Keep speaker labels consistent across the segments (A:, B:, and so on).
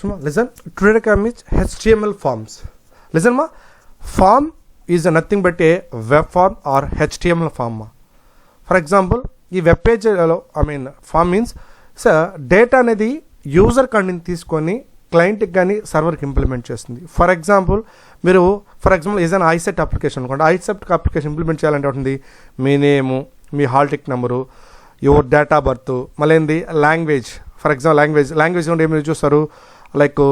A: listen, today come is HTML forms. Listen ma, form is nothing but a web form or HTML form ma. For example, ఈ web పేజ్లో form means data అనేది user content తీసుకొని క్లయింట్కి కానీ సర్వర్కి implement చేస్తుంది. For example ఏదైనా ICET application అనుకోండి. ఐసెట్ అప్లికేషన్ ఇంప్లిమెంట్ చేయాలంటే ఉంటుంది మీ నేము, మీ hall ticket number, your date of birth, మళ్ళీ ఏంది లాంగ్వేజ్. ఫర్ ఎగ్జాంపుల్ లాంగ్వేజ్ నుండి ఏమి చూస్తారు, లైక్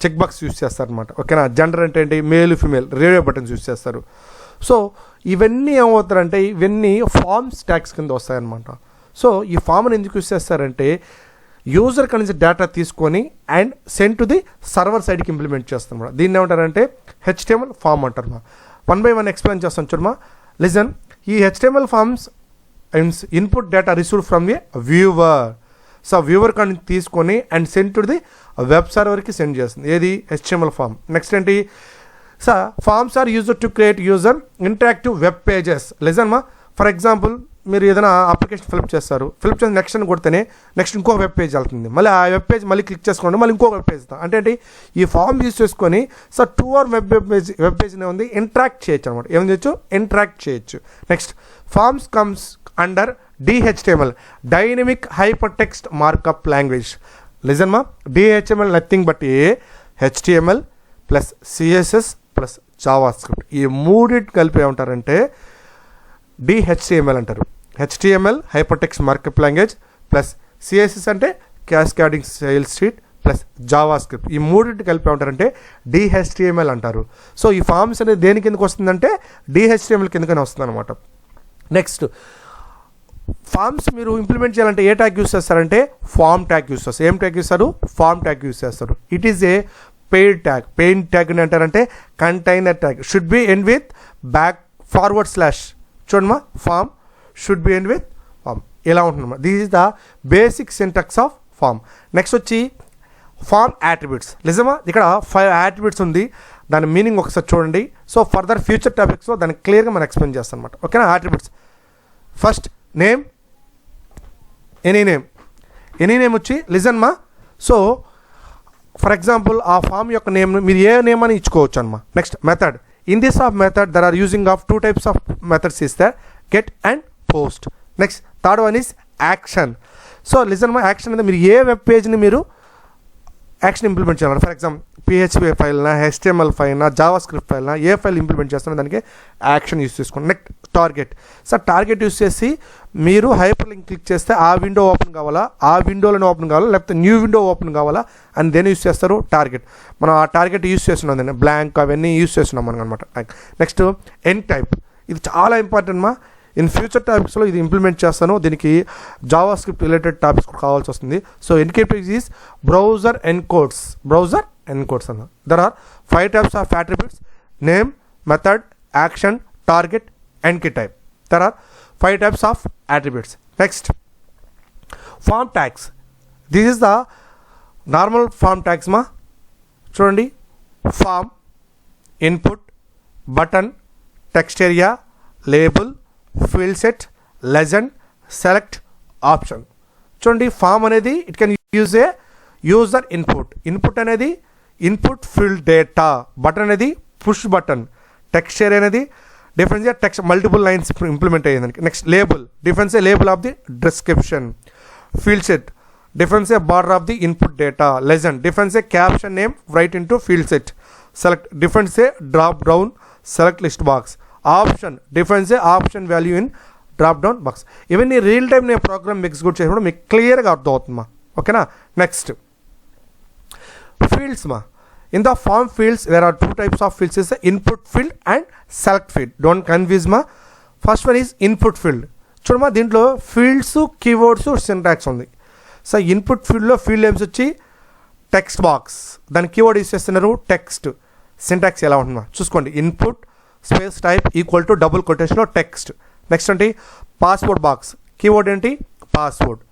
A: చెక్ బాక్స్ యూస్ చేస్తారు అనమాట. ఓకేనా. జెండర్ అంటే ఏంటి, male female, radio buttons use చేస్తారు. సో ఇవన్నీ ఏమవుతారంటే ఇవన్నీ ఫార్మ్స్ ట్యాగ్స్ కింద వస్తాయన్నమాట. సో ఈ ఫామ్ని ఎందుకు యూస్ చేస్తారంటే యూజర్ కనుక నుంచి డేటా తీసుకొని and send to the server సైడ్కి ఇంప్లిమెంట్ చేస్తాం అనమాట. దీన్ని ఏమంటారంటే HTML ఫామ్ అంటారు మా. 1 by 1 ఎక్స్ప్లెయిన్ చేస్తాను చూడమా. లిజన్, ఈ HTML forms input data received from a viewer. So viewer కానీ తీసుకొని and send to the web సర్వర్కి సెండ్ చేస్తుంది. ఏది HTML ఫామ్. నెక్స్ట్ ఏంటి, so forms are used to create user interactive web pages. Listen మా, for example మీరు ఏదైనా application fill up చేస్తారు, ఫిల్అప్ చేసి నెక్స్ట్ అని కొడితేనే నెక్స్ట్ ఇంకో వెబ్ పేజ్ వెళ్తుంది. మళ్ళీ ఆ వెబ్ పేజ్ మళ్ళీ క్లిక్ చేసుకోండి, మళ్ళీ ఇంకో వెబ్ పేజ్. అంటే ఏంటి, ఈ ఫామ్ యూజ్ చేసుకొని సో 2 or వెబ్ పేజ్నే ఉంది ఇంటరాక్ట్ చేయొచ్చు అనమాట. ఏం చేయొచ్చు, ఇంటరాక్ట్ చేయొచ్చు. Next forms comes under DHTML, dynamic hyper text markup language. Listen మా, DHTML nothing but a HTML plus CSS plus JavaScript. ఈ మూడింటి కలిపి ఏమంటారంటే DHTML అంటారు. HTML hyper text markup language plus CSS అంటే cascading sales sheet plus JavaScript. ఈ మూడింటి కలిపి ఏమంటారంటే DHTML అంటారు. సో ఈ ఫార్మ్స్ అనేది దేని కిందకి వస్తుందంటే DHTML కిందకనే వస్తుంది అనమాట. నెక్స్ట్ ఫార్మ్స్ మీరు ఇంప్లిమెంట్ చేయాలంటే ఏ ట్యాగ్ యూస్ చేస్తారంటే ఫార్మ్ ట్యాగ్ యూస్ చేస్తారు. ఏం ట్యాగ్ చేస్తారు, ఫార్మ్ ట్యాగ్ యూస్ చేస్తారు. It is a paired tag అని అంటారంటే container tag should be end with // చూడమ్మా, form should be end with form. ఇలా ఉంటుందమ్మా. This is the basic syntax of form. Next వచ్చి ఫామ్ యాట్రిబ్యూట్స్. నిజమా, ఇక్కడ 5 యాట్రిబ్యూట్స్ ఉంది. దాని మీనింగ్ ఒకసారి చూడండి. సో ఫర్దర్ ఫ్యూచర్ టాపిక్స్లో దాన్ని క్లియర్గా మనం ఎక్స్ప్లెయిన్ చేస్తాం అనమాట. ఓకేనా. Attributes first name, any name వచ్చి లిజన్ మా. సో ఫర్ ఎగ్జాంపుల్ ఆ ఫామ్ యొక్క నేమ్ మీరు ఏ నేమ్ అని ఇచ్చుకోవచ్చు అనమా. Next method. In this of method there are using of 2 types of methods is there, get and post. Next third one is action. So listen మా, action అనేది మీరు ఏ వెబ్ పేజ్ని మీరు యాక్షన్ ఇంప్లిమెంట్ చేయాలి. ఫర్ ఎగ్జాంపుల్ PHP ఫైల్నా, HTML ఫైల్నా, JavaScript ఫైల్నా, ఏ file implement చేస్తున్నా దానికి యాక్షన్ యూస్ చేసుకోండి. Next target. Sir target use చేసి మీరు హైపర్ లింక్ క్లిక్ చేస్తే ఆ విండో ఓపెన్ కావాలా, ఆ విండోలోనే ఓపెన్ కావాలా, లేకపోతే న్యూ విండో ఓపెన్ కావాలా అని దేని యూస్ చేస్తారు, టార్గెట్. మనం ఆ టార్గెట్ యూస్ చేస్తున్నాం, దాన్ని బ్లాంక్ అవన్నీ యూస్ చేస్తున్నాం మనం అనమాట. Next end type. ఇది చాలా ఇంపార్టెంట్ మా. ఇన్ ఫ్యూచర్ టాపిక్స్లో ఇది ఇంప్లిమెంట్ చేస్తాను. దీనికి జావాస్క్రిప్ట్ రిలేటెడ్ టాపిక్స్ కూడా కావాల్సి వస్తుంది. So enctype is browser encodes అన్న. There are 5 types of attributes: name, method, action, target, enctype. There are 5 types of attributes. Next form tags. This is the normal form tags మా. చూడండి, form, input, button, text area, label, field set, legend, select, option. చూడండి, form అనేది it can use a user input అనేది input field data, button అనేది push button, text area అనేది difference text multiple lines implement అయ్యేదానికి. Next label, difference label of the description. Field set, difference border of the input data. Legend, difference caption name write into field set. Select, difference drop down select list box. Option, difference option value in drop down box. ఇవన్నీ real time నేను program execute చేసినప్పుడు మీకు క్లియర్గా అర్థం అవుతుందమ్మా. ఓకేనా. Next fields మా. In the form fields there are 2 types of fields is input field and select field. Don't confuse మా. First one is input field. చూడమా, దీంట్లో ఫీల్డ్స్, కీవర్డ్స్, సింటాక్స్ ఉంది. సో ఇన్పుట్ ఫీల్డ్లో ఫీల్డ్ నేమ్స్ వచ్చి text box, దాని keyword use చేస్తున్నారు text. Syntax ఎలా ఉంటుందా చూసుకోండి. Input space type equal to double కొటేషన్లో టెక్స్ట్. నెక్స్ట్ ఏంటి, పాస్వర్డ్ బాక్స్, కీవర్డ్ ఏంటి పాస్వర్డ్.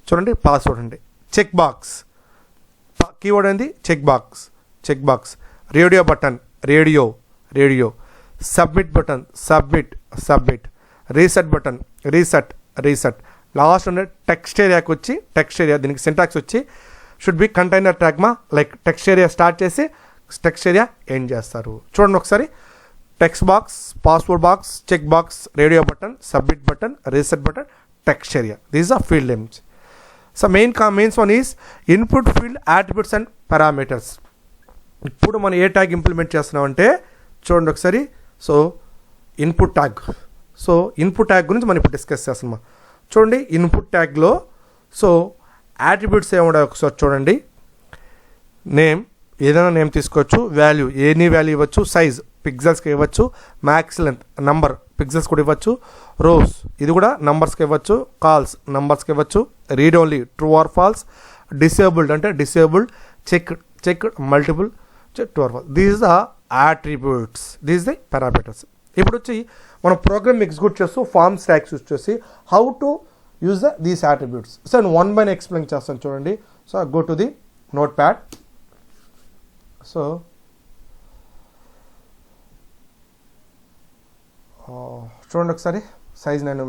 A: చూడండి, పాస్వర్డ్ అండి. చెక్ బాక్స్, కీవర్డ్ ఏంటి check box. Radio button, radio. Submit button, submit. Reset button, reset. Last ఉండే టెక్స్ట్ ఏరియాకి వచ్చి టెక్స్ట్ ఏరియా, దీనికి సింటాక్స్ వచ్చి షుడ్ బి కంటైనర్ ట్యాగ్ మా, లైక్ టెక్స్ట్ ఏరియా స్టార్ట్ చేసి టెక్స్ట్ ఏరియా ఎండ్ చేస్తారు. చూడండి ఒకసారి, text box, password box, check box, radio button, submit button, reset button, text area. These are field names. So mains one is input field attributes and parameters. ఇప్పుడు మనం ఏ tag implement చేస్తున్నామంటే చూడండి ఒకసారి. So input tag. So input tag గురించి మనం ఇప్పుడు discuss చేస్తున్నాం. చూడండి ఇన్పుట్ ట్యాగ్లో సో యాట్రిబ్యూట్స్ ఏముంటాయి ఒకసారి చూడండి. నేమ్, ఏదైనా నేమ్ తీసుకోవచ్చు, వాల్యూ ఎనీ వాల్యూ ఇవ్వచ్చు, సైజ్ పిక్సెల్స్కి ఇవ్వచ్చు, మ్యాక్స్ లెంత్ నంబర్ పిక్సెల్స్ కూడా ఇవ్వచ్చు, రోస్ ఇది కూడా నంబర్స్కి ఇవ్వచ్చు, కాల్స్ నంబర్స్కి ఇవ్వచ్చు, read only true or false, disabled అంటే disabled, check multiple true or false. These the attributes, these the parameters. ఇప్పుడు వచ్చి మనం ప్రోగ్రామ్ ఎగ్జిక్యూట్ చేస్తూ ఫార్మ్ స్టాక్స్ యూస్ చేసి how to use these attributes. So నేను వన్ బై ఎక్స్ప్లెయిన్ చేస్తాను చూడండి. So go to the notepad. So చూడండి ఒకసారి, సైజ్ నేను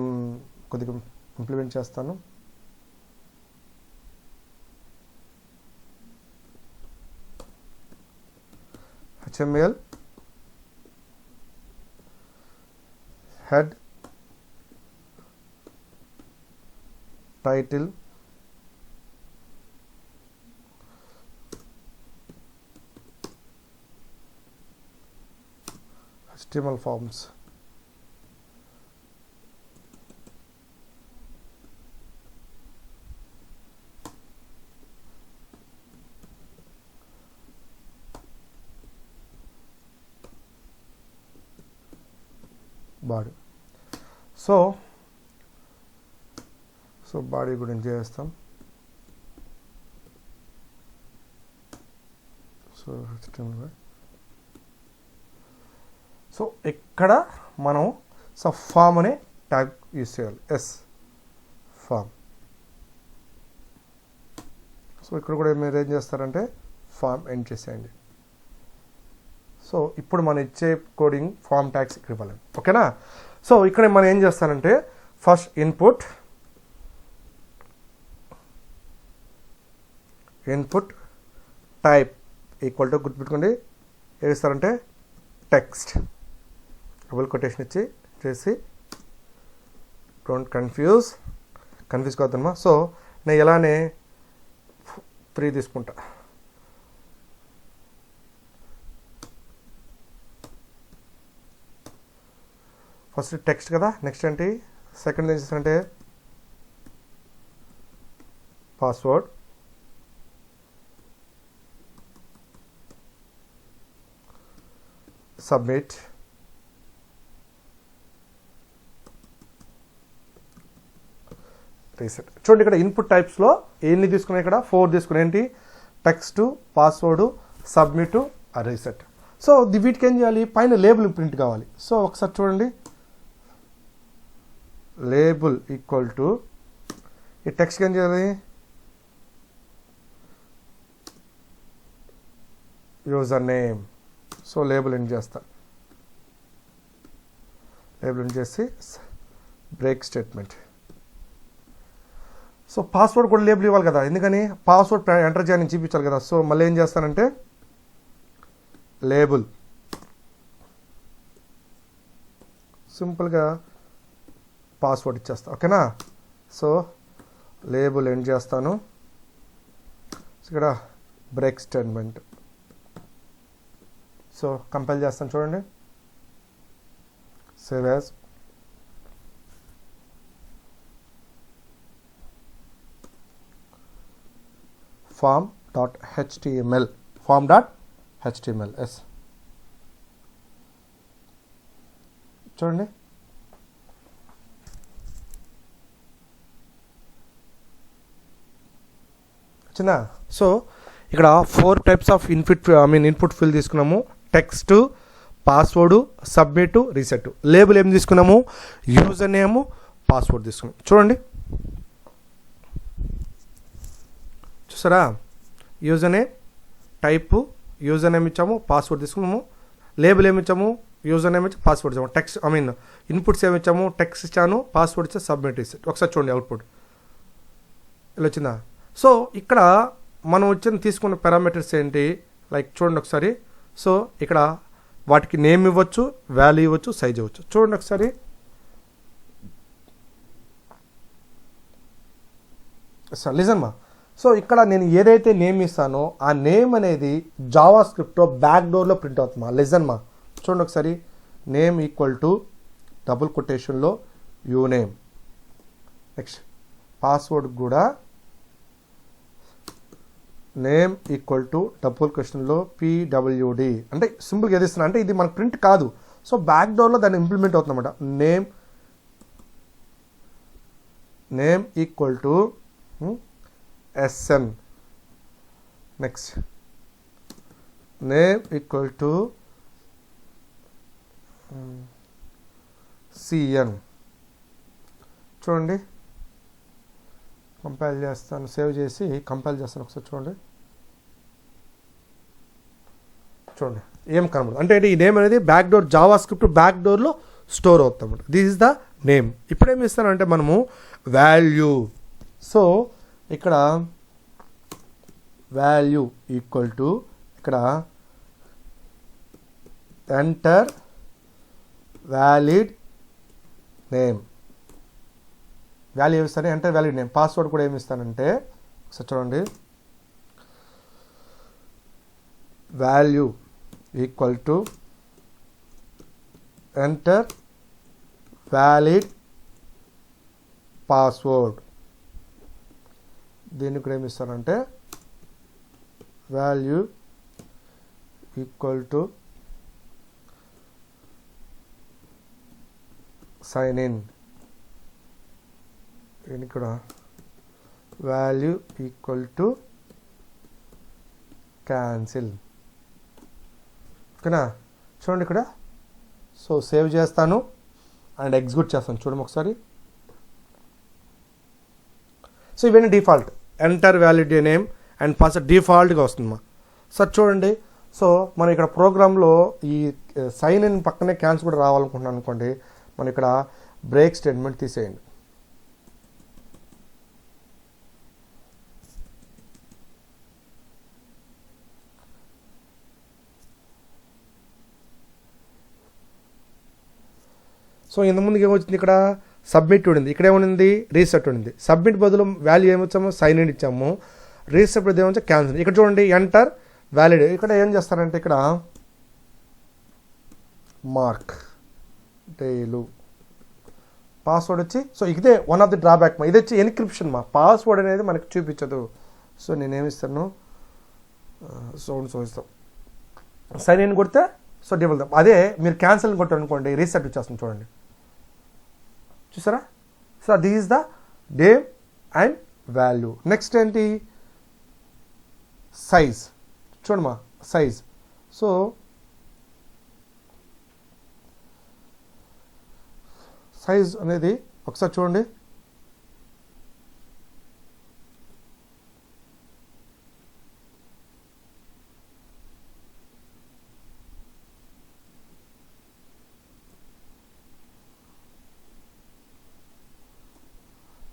A: కొద్దిగా ఇంప్లిమెంట్ చేస్తాను. HTML head, title, HTML forms. Body. So body గురించి చేస్తాం. సో ఇక్కడ మనం ఫామ్ అనే ట్యాగ్ యూస్ చేయాలి. ఫామ్. సో ఇక్కడ కూడా మీరు ఏం చేస్తారంటే ఫామ్ ఎండ్ చేసేయండి. సో ఇప్పుడు మనం ఇచ్చే కోడింగ్ ఫామ్ ట్యాగ్స్ ఇక్కడ ఇవ్వాలి, ఓకేనా. సో ఇక్కడ మనం ఏం చేస్తానంటే first input type equal to గుర్తుపెట్టుకోండి, ఏం ఇస్తారంటే టెక్స్ట్ డబుల్ కొటేషన్ ఇచ్చి చేసి డోంట్ కన్ఫ్యూజ్ కావద్దమ్మా. సో నేను ఎలానే 3 తీసుకుంటా. ఫస్ట్ టెక్స్ట్ కదా, నెక్స్ట్ ఏంటి, సెకండ్ ఏం చేస్తానంటే పాస్వర్డ్, సబ్మిట్, రీసెట్. చూడండి ఇక్కడ ఇన్పుట్ టైప్స్లో ఎన్ని తీసుకున్నాయి, ఇక్కడ 4 తీసుకున్నాయి. ఏంటి, text, password, submit, reset. So వీటికి ఏం చేయాలి, పైన లేబుల్ ప్రింట్ కావాలి. సో ఒకసారి చూడండి, లేబుల్ ఈక్వల్ టు ఈ టెక్స్ట్కి ఏం చేయాలి, user name. So label end చేస్తా, లేబుల్ ఎండ్ చేసి బ్రేక్ స్టేట్మెంట్. సో పాస్వర్డ్ కూడా లేబుల్ ఇవ్వాలి కదా, ఎందుకని పాస్వర్డ్ ఎంటర్ చేయని చూపించాలి కదా. సో మళ్ళీ ఏం చేస్తానంటే లేబుల్ సింపుల్గా పాస్వర్డ్ ఇచ్చేస్తా, ఓకేనా. సో లేబుల్ ఎండ్ చేస్తాను, ఇక్కడ బ్రేక్ స్టేట్మెంట్. సో కంపైల్ చేస్తాను చూడండి, సేవ్ యాజ్. form.html ఎస్ చూడండి. వచ్చిందా. సో ఇక్కడ 4 టైప్స్ ఆఫ్ ఇన్పుట్ ఫీల్డ్ తీసుకున్నాము. Text, password, submit, reset. Label ఏం తీసుకున్నాము, యూజర్ నేమ్, పాస్వర్డ్ తీసుకున్నాము. చూడండి చూసారా, user name, type, user name ఇచ్చాము, పాస్వర్డ్ తీసుకున్నాము. లేబుల్ ఏమి ఇచ్చాము, యూజర్ నేమ్ ఇచ్చి పాస్వర్డ్ ఇచ్చాము. టెక్స్ట్ ఇన్పుట్స్ ఏమి ఇచ్చాము, టెక్స్ట్ ఇచ్చాను, పాస్వర్డ్ ఇచ్చా, సబ్మిట్ రీసెట్. ఒకసారి చూడండి అవుట్పుట్ ఇలా వచ్చిందా. సో ఇక్కడ మనం వచ్చిన తీసుకున్న పారామీటర్స్ ఏంటి, లైక్ చూడండి ఒకసారి. సో ఇక్కడ వాటికి నేమ్ ఇవ్వచ్చు, వాల్యూ ఇవ్వచ్చు, సైజ్ ఇవ్వచ్చు. చూడండి ఒకసారి. సార్ లిజన్ మా. సో ఇక్కడ నేను ఏదైతే నేమ్ ఇస్తానో ఆ నేమ్ అనేది జావా స్క్రిప్ట్లో బ్యాక్ డోర్లో ప్రింట్ అవుతుందా. లిజన్ మా, చూడండి ఒకసారి. నేమ్ ఈక్వల్ టు డబుల్ కొటేషన్లో యూ నేమ్. నెక్స్ట్ పాస్వర్డ్ కూడా నేమ్ ఈక్వల్ టు డబుల్ క్వశ్చన్లో పీడబ్ల్యూడి. అంటే సింపుల్గా ఏది ఇస్తున్నా అంటే ఇది మనకు ప్రింట్ కాదు. సో బ్యాక్ డోర్లో దాన్ని ఇంప్లిమెంట్ అవుతుందన్నమాట. Name equal to S N. Next name equal to C N. చూడండి, కంపైల్ చేస్తాను, సేవ్ చేసి కంపైల్ చేస్తాను. ఒకసారి చూడండి. చూడండి ఏం కనబడదు. అంటే ఈ నేమ్ అనేది back door, JavaScript back డోర్లో స్టోర్ అవుతుంది. This is the name. ఇప్పుడు ఏమి ఇస్తానంటే మనము వాల్యూ. సో ఇక్కడ వాల్యూ ఈక్వల్ టు ఇక్కడ ఎంటర్ వ్యాలిడ్ నేమ్. వాల్యూ ఏమి ఇస్తాను, ఎంటర్ వ్యాలిడ్ నేమ్. పాస్వర్డ్ కూడా ఏమి ఇస్తానంటే ఒకసారి చూడండి. Value equal to enter valid password. దీన్ని కూడా ఏమి ఇస్తానంటే value equal to sign in. దీనికి కూడా వాల్యూ ఈక్వల్ టు క్యాన్సిల్. ఓకేనా, చూడండి ఇక్కడ. సో సేవ్ చేస్తాను అండ్ ఎగ్జిక్యూట్ చేస్తాను. చూడండి ఒకసారి. సో ఇవన్నీ default. Enter valid name and password డిఫాల్ట్గా వస్తుందమ్మా. సార్ చూడండి. సో మనం ఇక్కడ ప్రోగ్రాంలో ఈ సైన్ ఇన్ పక్కనే క్యాన్సిల్ కూడా రావాలనుకుంటున్నాను అనుకోండి. మనం ఇక్కడ బ్రేక్ స్టేట్మెంట్ తీసేయండి. సో ఇంతకుముందుకు ఏమొచ్చింది, ఇక్కడ సబ్మిట్ ఉండింది, ఇక్కడ ఏమనింది రీసెట్ ఉండింది. సబ్మిట్ బదులు వాల్యూ ఏమొచ్చాము, సైన్ ఇన్ ఇచ్చాము. రీసెట్ బదులు ఏమొచ్చా క్యాన్సిల్. ఇక్కడ చూడండి ఎంటర్ వ్యాలిడ్. ఇక్కడ ఏం చేస్తారంటే ఇక్కడ మార్క్ డేలు పాస్వర్డ్ వచ్చి. సో ఇదే వన్ ఆఫ్ ది డ్రాబ్యాక్ మా. ఇది వచ్చి ఎన్క్రిప్షన్ మా. పాస్వర్డ్ అనేది మనకి చూపించదు. సో నేనేమిస్తాను, సో ఇస్తాం. సైన్ ఇన్ కొడితే సో డిఫాల్ట్. అదే మీరు క్యాన్సిల్ కొట్టారు అనుకోండి, రీసెట్ వచ్చేస్తుంది. చూడండి, చూసారా. So this is the name and value. Next ఏంటి, సైజ్. చూడమ్మా సైజ్. సో సైజ్ అనేది ఒకసారి చూడండి.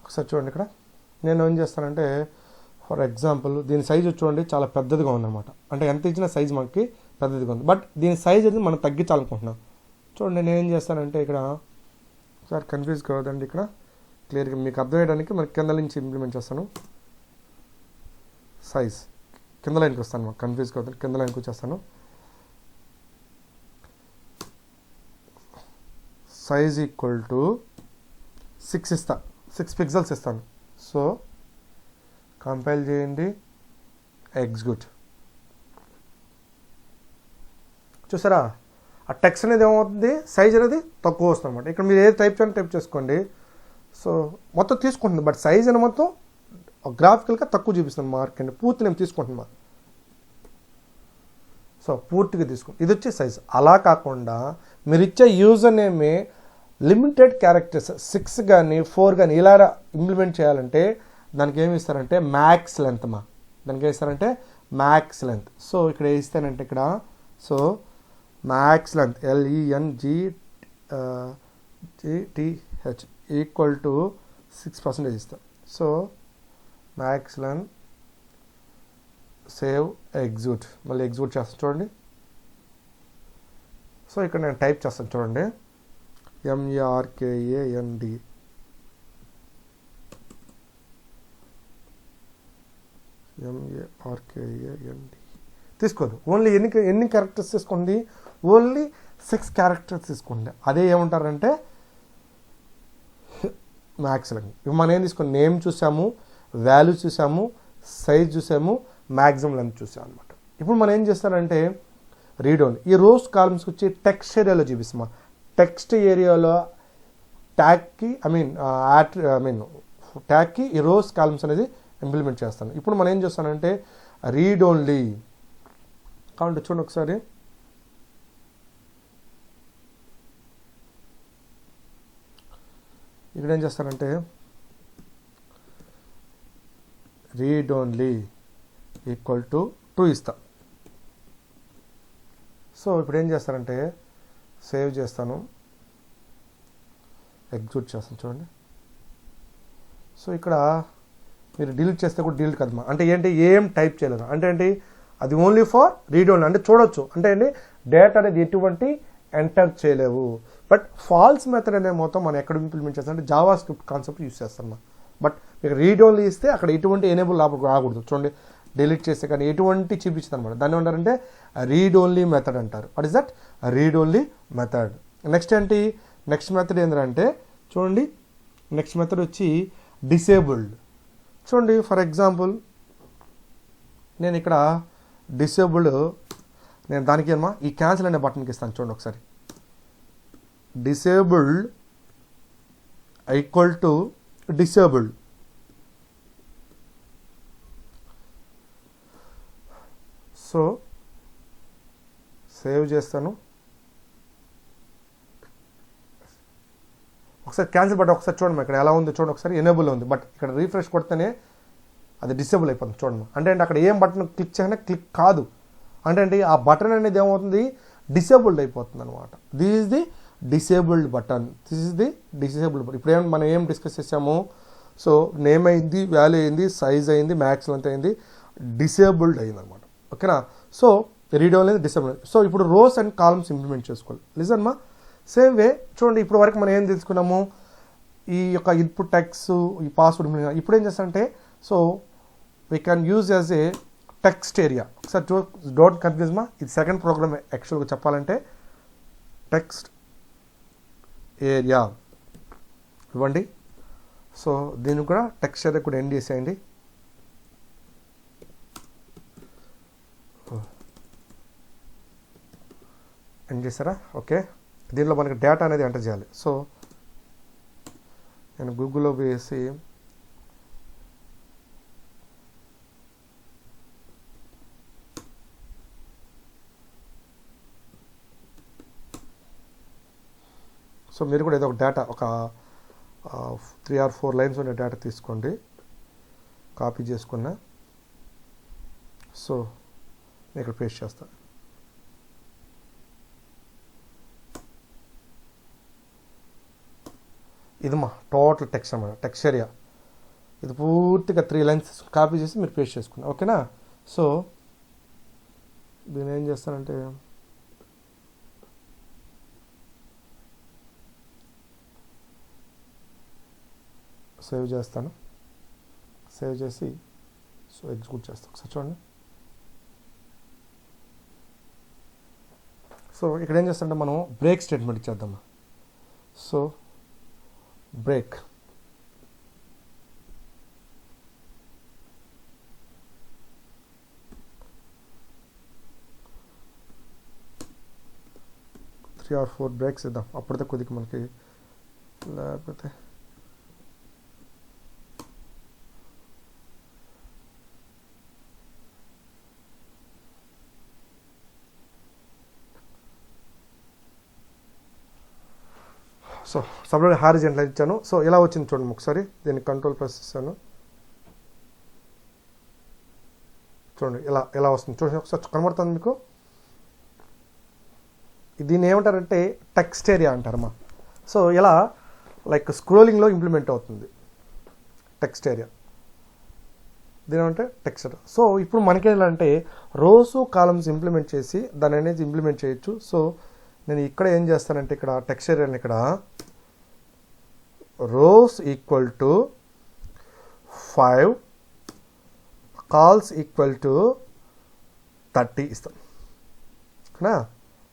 A: ఒకసారి చూడండి. ఇక్కడ నేను ఏం చేస్తానంటే ఫర్ ఎగ్జాంపుల్ దీని సైజు చూడండి చాలా పెద్దదిగా ఉందన్నమాట. అంటే ఎంత ఇచ్చిన సైజు మనకి పెద్దదిగా ఉంది. బట్ దీని సైజ్ అనేది మనం తగ్గించాలనుకుంటున్నాం. చూడండి నేను ఏం చేస్తానంటే ఇక్కడ ఒకసారి కన్ఫ్యూజ్ కావద్దండి. ఇక్కడ క్లియర్గా మీకు అర్థమయ్యడానికి మనకి కింద నుంచి ఇంప్లిమెంట్ చేస్తాను. సైజ్ కింద లైన్కి వస్తాను. మాకు కన్ఫ్యూజ్ కావద్దండి, కింద లైన్కి వచ్చేస్తాను. సైజ్ ఈక్వల్ టు 6 ఇస్తా, 6 పిక్సెల్స్ ఇస్తాను. సో కంపైల్ చేయండి, ఎగ్జిక్యూట్. చూసారా ఆ టెక్స్ట్ అనేది ఏమవుతుంది, సైజ్ అనేది తక్కువ వస్తుంది అనమాట. ఇక్కడ మీరు ఏది టైప్ చేయాలి టైప్ చేసుకోండి. సో మొత్తం తీసుకుంటుంది, బట్ సైజ్ అని మొత్తం గ్రాఫికల్గా తక్కువ చూపిస్తుంది. మార్క్ అండి పూర్తి నేను తీసుకుంటున్నా. సో పూర్తిగా తీసుకుంటాం. ఇది వచ్చే సైజ్. అలా కాకుండా మీరు ఇచ్చే యూజర్ నేమే లిమిటెడ్ క్యారెక్టర్స్ 6 కానీ 4 కానీ ఇలా ఇంప్లిమెంట్ చేయాలంటే దానికి ఏమి ఇస్తారంటే మ్యాక్స్ లెంత్ మా. దానికి ఏమి ఇస్తారంటే మ్యాక్స్ లెంత్. సో ఇక్కడ ఏ ఇస్తానంటే ఇక్కడ so max length LENGTH equal to 6% ఇస్తాం. So max length save execute, మళ్ళీ ఎగ్జిక్యూట్ చేస్తాను చూడండి. సో ఇక్కడ నేను టైప్ చేస్తాను చూడండి, MERKAND. MERKAND తీసుకోండి. ఓన్లీ ఎన్ని క్యారెక్టర్స్ తీసుకోండి? ఓన్లీ 6 క్యారెక్టర్స్ తీసుకోండి. అదే ఏమంటారంటే మ్యాక్స్ లెంగ్త్. ఇప్పుడు మనం ఏం తీసుకోండి, నేమ్ చూసాము, వాల్యూ చూసాము, సైజ్ చూసాము, మ్యాక్సిమం లెంత్ చూసాము అనమాట. ఇప్పుడు మనం ఏం చేస్తారంటే రీడ్ ఓన్లీ. ఈ రోస్ కాలమ్స్కి వచ్చి టెక్స్ట్ ఏరియాలో చూపిస్తామా. టెక్స్ట్ ఏరియాలో ట్యాగ్కి ట్యాగ్కి ఈ రోస్ కాలమ్స్ అనేది ఇంప్లిమెంట్ చేస్తాను. ఇప్పుడు మనం ఏం చేస్తానంటే రీడ్ ఓన్లీ కాబట్టి చూడండి ఒకసారి. ఇక్కడ ఏం చేస్తానంటే రీడ్ ఓన్లీ ఈక్వల్ టు 2 ఇస్తా. సో ఇప్పుడు ఏం చేస్తానంటే సేవ్ చేస్తాను, ఎగ్జిక్యూట్ చేస్తాను చూడండి. సో ఇక్కడ మీరు డిలీట్ చేస్తే కూడా డిలీట్ కదమ్మా. అంటే ఏంటి, ఏం టైప్ చేయలేరు. అంటే ఏంటి, అది ఓన్లీ ఫర్ రీడ్ ఓన్లీ, అంటే చూడొచ్చు. అంటే ఏంటి, డేటా అనేది ఎటువంటి ఎంటర్ చేయలేవు. బట్ ఫాల్స్ మెథడ్ అనే మొత్తం మనం ఎక్కడ ఇంప్లిమెంట్ చేస్తాం అంటే జావా స్క్రిప్ట్ కాన్సెప్ట్ యూస్ చేస్తాం. బట్ మీకు రీడ్ ఓన్లీ ఇస్తే అక్కడ ఎటువంటి ఎనేబుల్ రాకూడదు. చూడండి, డిలీట్ చేస్తే కానీ ఎటువంటి చూపించదు అనమాట. దాన్ని ఏమంటారంటే రీడ్ ఓన్లీ మెథడ్ అంటారు. What is that, read only method. Next ఏంటి, నెక్స్ట్ మెథడ్ ఏంటంటే చూడండి, నెక్స్ట్ మెథడ్ వచ్చి డిసేబుల్డ్. చూడండి, ఫర్ ఎగ్జాంపుల్ నేను ఇక్కడ డిసేబుల్డ్, నేను దానికి ఏమో ఈ క్యాన్సిల్ అనే బటన్కి ఇస్తాను చూడండి ఒకసారి. Disabled equal to disabled. So save చేస్తాను, ఒకసారి క్యాన్సిల్ బటన్ ఒకసారి చూడండి. ఇక్కడ ఎలా ఉందో చూడండి ఒకసారి, ఎనేబుల్ ఉంది. బట్ ఇక్కడ రీఫ్రెష్ కొడితేనే అది డిసేబుల్ అయిపోతుంది చూడండి. అంటే అక్కడ ఏం బటన్ క్లిక్ చేయగానే క్లిక్ కాదు. అంటే ఆ బటన్ అనేది ఏమవుతుంది, డిసేబుల్డ్ అయిపోతుంది అనమాట. This is the disabled button, this is the disabled button. ఇప్పుడు మనం ఏం డిస్కస్ చేసాము, సో నేమ్ అయింది, వాల్యూ అయింది, సైజ్ అయింది, మ్యాక్స్ లెంత్ అయింది, డిసేబుల్డ్ అయింది అనమాట. ఓకేనా. So read only disable. So ఇప్పుడు రోస్ అండ్ కాలమ్స్ ఇంప్లిమెంట్ చేసుకోవాలి. లిజన్ మా, సేమ్ వే చూడండి. ఇప్పుడు వరకు మనం ఏం తెలుసుకున్నాము, ఈ యొక్క ఇన్పుట్ టెక్స్ట్, ఈ పాస్వర్డ్. ఇప్పుడు ఏం చేస్తామంటే so we can use as a text area. ఒకసారి డోంట్ కన్ఫ్యూజ్ మా, ఇది సెకండ్ ప్రోగ్రామ్ యాక్చువల్గా చెప్పాలంటే. టెక్స్ట్ ఏరియా ఇవ్వండి. సో దీన్ని కూడా టెక్స్ట్ ఏరియా కూడా ఎండ్ చేసేయండి. ఎండ్ చేస్తారా, ఓకే. దీనిలో మనకి డేటా అనేది ఎంటర్ చేయాలి. సో నేను గూగుల్లో వేసి సో మీరు కూడా ఏదో ఒక డేటా, ఒక 3 or 4 లైన్స్ ఉండే డేటా తీసుకోండి, కాపీ చేసుకున్నా. సో నేను ఇక్కడ పేస్ట్ చేస్తాను. ఇది మా టోటల్ టెక్స్ట్ అన్నమాట, టెక్స్ట్ ఏరియా. ఇది పూర్తిగా 3 లైన్స్ కాపీ చేసి మీరు పేస్ట్ చేసుకున్నా, ఓకేనా. సో దీన్ని ఏం చేస్తానంటే సేవ్ చేస్తాను, సేవ్ చేసి సో ఎగ్జిక్యూట్ చేస్తాను. ఒకసారి చూడండి. సో ఇక్కడ ఏం చేస్తామంటే మనం బ్రేక్ స్టేట్మెంట్ ఇచ్చేద్దామా. So break, three or 4 breaks ఇద్దాం, అప్పటితో కొద్దిగా మనకి. లేకపోతే సో సబ్లో హారిజెంటల్ ఇచ్చాను. సో ఇలా వచ్చింది చూడండి ఒకసారి. దీన్ని కంట్రోల్ ప్రెస్ చేస్తాను చూడండి, ఇలా వస్తుంది చూడండి. ఒకసారి కనబడుతుంది మీకు. దీన్ని ఏమంటారంటే టెక్స్ట్ ఏరియా అంటారమ్మా. సో ఇలా లైక్ స్క్రోలింగ్లో ఇంప్లిమెంట్ అవుతుంది టెక్స్ట్ ఏరియా. దీని అంటే టెక్స్ట్. సో ఇప్పుడు మనకి ఏంటంటే రోస్ కాలమ్స్ ఇంప్లిమెంట్ చేసి దాన్ని అనేది ఇంప్లిమెంట్ చేయొచ్చు. సో నేను ఇక్కడ ఏం చేస్తానంటే ఇక్కడ టెక్స్ట్ ఏరియాని ఇక్కడ rows equal to 5 cols equal to 30 ఇస్తాను ఓకేనా.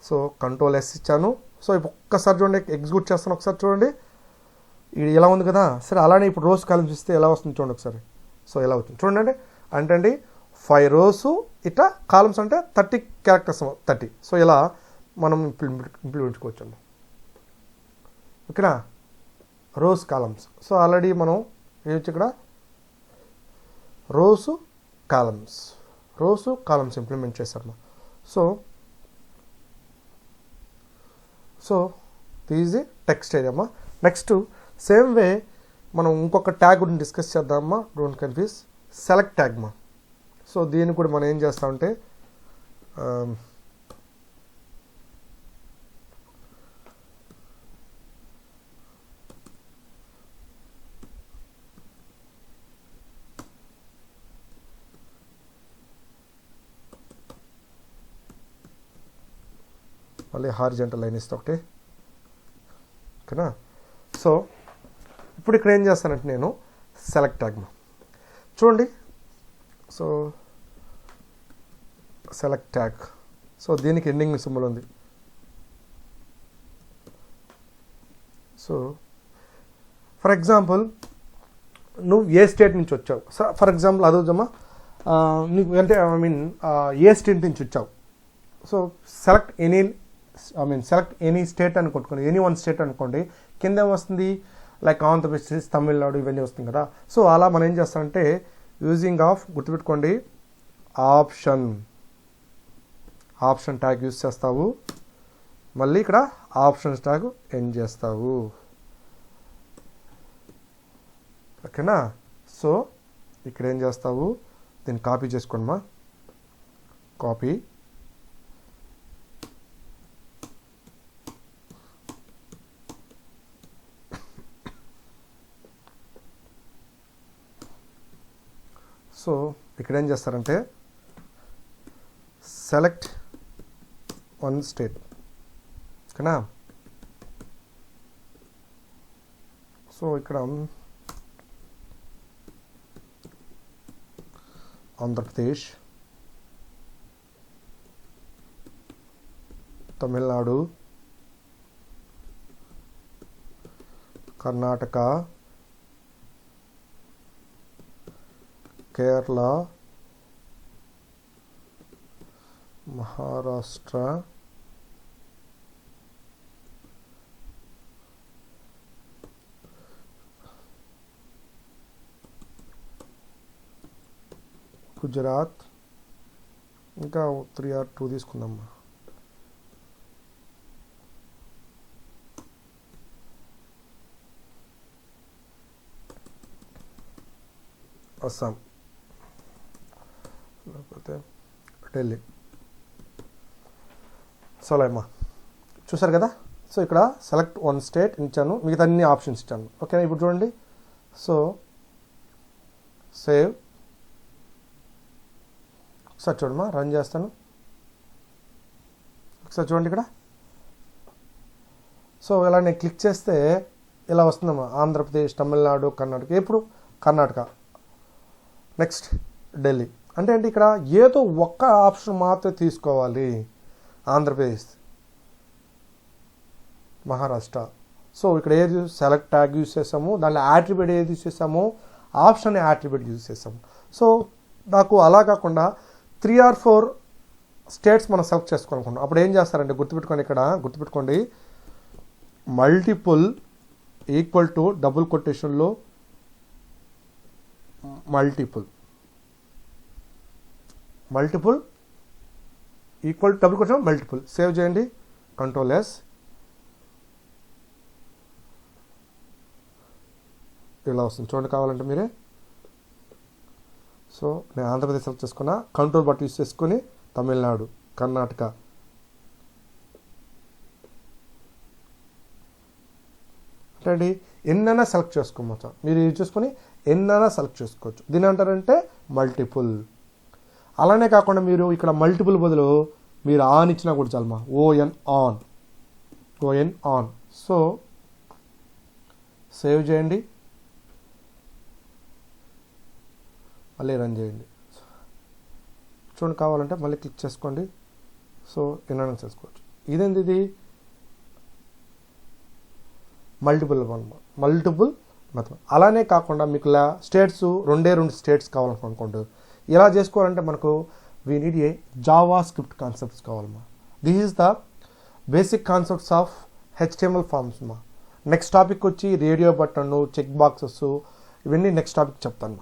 A: సో కంట్రోల్ ఎస్ ఇచ్చాను. సో ఇప్పుడు ఒక్కసారి చూడండి, ఎగ్జిక్యూట్ చేస్తాను ఒకసారి చూడండి, ఇది ఎలా ఉంది కదా. సరే అలానే ఇప్పుడు రోస్ కాలమ్స్ ఇస్తే ఎలా వస్తుంది చూడండి ఒకసారి. సో ఎలా అవుతుంది చూడండి, అంటే అండి 5 రోస్ ఇట్లా కాలమ్స్ అంటే 30 క్యారెక్టర్స్ 30. సో ఇలా మనం ఇంప్లిమెంచుకోవచ్చు అండి ఓకేనా రోస్ కాలమ్స్. సో ఆల్రెడీ మనం ఏమొచ్చు ఇక్కడ రోస్ కాలమ్స్ ఇంప్లిమెంట్ చేశారు. సో ఈజ్ టెక్స్ట్ ఏరియా అమ్మా. నెక్స్ట్ సేమ్ వే మనం ఇంకొక ట్యాగ్ గురించి డిస్కస్ చేద్దామమ్మా, డోంట్ కన్ఫ్యూజ్. సెలెక్ట్ ట్యాగ్ మా. సో దీన్ని కూడా మనం ఏం చేస్తామంటే మళ్ళీ హారిజంటల్ లైన్ ఇస్తా ఒకటి ఓకేనా. సో ఇప్పుడు ఇక్కడ ఏం చేస్తానంటే నేను సెలెక్ట్ ట్యాగ్ చూడండి. సో సెలెక్ట్ ట్యాగ్, సో దీనికి ఎండింగ్ సింబల్ ఉంది. సో ఫర్ ఎగ్జాంపుల్ నువ్వు ఏ స్టేట్ నుంచి వచ్చావు, ఫర్ ఎగ్జాంపుల్ అదోజమ్మా నీకు అంటే ఏ స్టేట్ నుంచి వచ్చావు. సో సెలెక్ట్ ఎనీ స్టేట్ అని కొట్టుకోండి, ఎనీ వన్ స్టేట్ అనుకోండి. కింద ఏమొస్తుంది లైక్ ఆంధ్రప్రదేశ్, తమిళనాడు ఇవన్నీ వస్తుంది కదా. సో అలా మనం ఏం చేస్తామంటే యూజింగ్ ఆఫ్ గుర్తుపెట్టుకోండి ఆప్షన్ ట్యాగ్ యూజ్ చేస్తావు, మళ్ళీ ఇక్కడ ఆప్షన్స్ ట్యాగ్ ఎండ్ చేస్తావు ఓకేనా. సో ఇక్కడ ఏం చేస్తావు దీన్ని కాపీ చేసుకోండి మా, కాపీ సో ఇక్కడ ఏం చేస్తారంటే సెలెక్ట్ వన్ స్టేట్ ఓకేనా. సో ఇక్కడ ఆంధ్రప్రదేశ్, తమిళనాడు, కర్ణాటక, కేరళ, మహారాష్ట్ర, గుజరాత్, ఇంకా 3 or 2 తీసుకుందామా. అస్సాం, లేకపోతే ఢిల్లీ. సో అమ్మా చూసారు కదా. సో ఇక్కడ సెలెక్ట్ వన్ స్టేట్ ఇచ్చాను, మిగతా అన్ని ఆప్షన్స్ ఇచ్చాను ఓకేనా. ఇప్పుడు చూడండి, సో సేవ్ ఒకసారి చూడమ్మా, రన్ చేస్తాను ఒకసారి చూడండి ఇక్కడ. సో ఇలా నేను క్లిక్ చేస్తే ఇలా వస్తుందమ్మా, ఆంధ్రప్రదేశ్, తమిళనాడు, కర్ణాటక. ఇప్పుడు కర్ణాటక, నెక్స్ట్ ఢిల్లీ. అంటే ఇక్కడ ఏదో ఒక్క ఆప్షన్ మాత్రమే తీసుకోవాలి, ఆంధ్రప్రదేశ్, మహారాష్ట్ర. సో ఇక్కడ ఏది సెలెక్ట్ ట్యాగ్ యూజ్ చేసాము, దాంట్లో యాట్రిబ్యూట్ ఏది యూజ్ చేసాము, ఆప్షన్ యాట్రిబ్యూట్ యూజ్ చేసాము. సో నాకు అలా కాకుండా 3 or 4 స్టేట్స్ మనం సెలెక్ట్ చేసుకోవాలనుకుంటాం. అప్పుడు ఏం చేస్తారంటే గుర్తుపెట్టుకోండి, ఇక్కడ గుర్తుపెట్టుకోండి మల్టిపుల్ ఈక్వల్ టు డబుల్ కొటేషన్లో multiple equal double quotation multiple. Save చేయండి, కంట్రోల్ ఎస్. ఇలా వస్తుంది చూడండి కావాలంటే మీరే. సో నేను ఆంధ్రప్రదేశ్ సెలెక్ట్ చేసుకున్నా, కంట్రోల్ బట్ యూస్ చేసుకొని తమిళనాడు, కర్ణాటక, అంటే ఎన్నైనా సెలెక్ట్ చేసుకోవచ్చు. మీరు ఇది చూసుకొని ఎన్నైనా సెలెక్ట్ చేసుకోవచ్చు. దీని అంటారంటే మల్టిపుల్. అలానే కాకుండా మీరు ఇక్కడ మల్టిపుల్ బదులు మీరు ఆన్ ఇచ్చినా కూడా చాలమ్మా, ఓఎన్ ఆన్. సో సేవ్ చేయండి, మళ్ళీ రన్ చేయండి. చూడండి, కావాలంటే మళ్ళీ క్లిక్ చేసుకోండి. సో ఎన్నైనా చేసుకోవచ్చు. ఇదేంటి, ఇది మల్టిపుల్ మెథడ్. అలానే కాకుండా మీకు స్టేట్స్ రెండే స్టేట్స్ కావాలనుకోండి. ఇలా చేసుకోవాలంటే మనకు we need a JavaScript concepts కావాలమ్మా. This is the basic concepts of HTML forms మా. నెక్స్ట్ టాపిక్ వచ్చి రేడియో బటన్, చెక్ బాక్సెస్, ఇవన్నీ నెక్స్ట్ టాపిక్ చెప్తాను.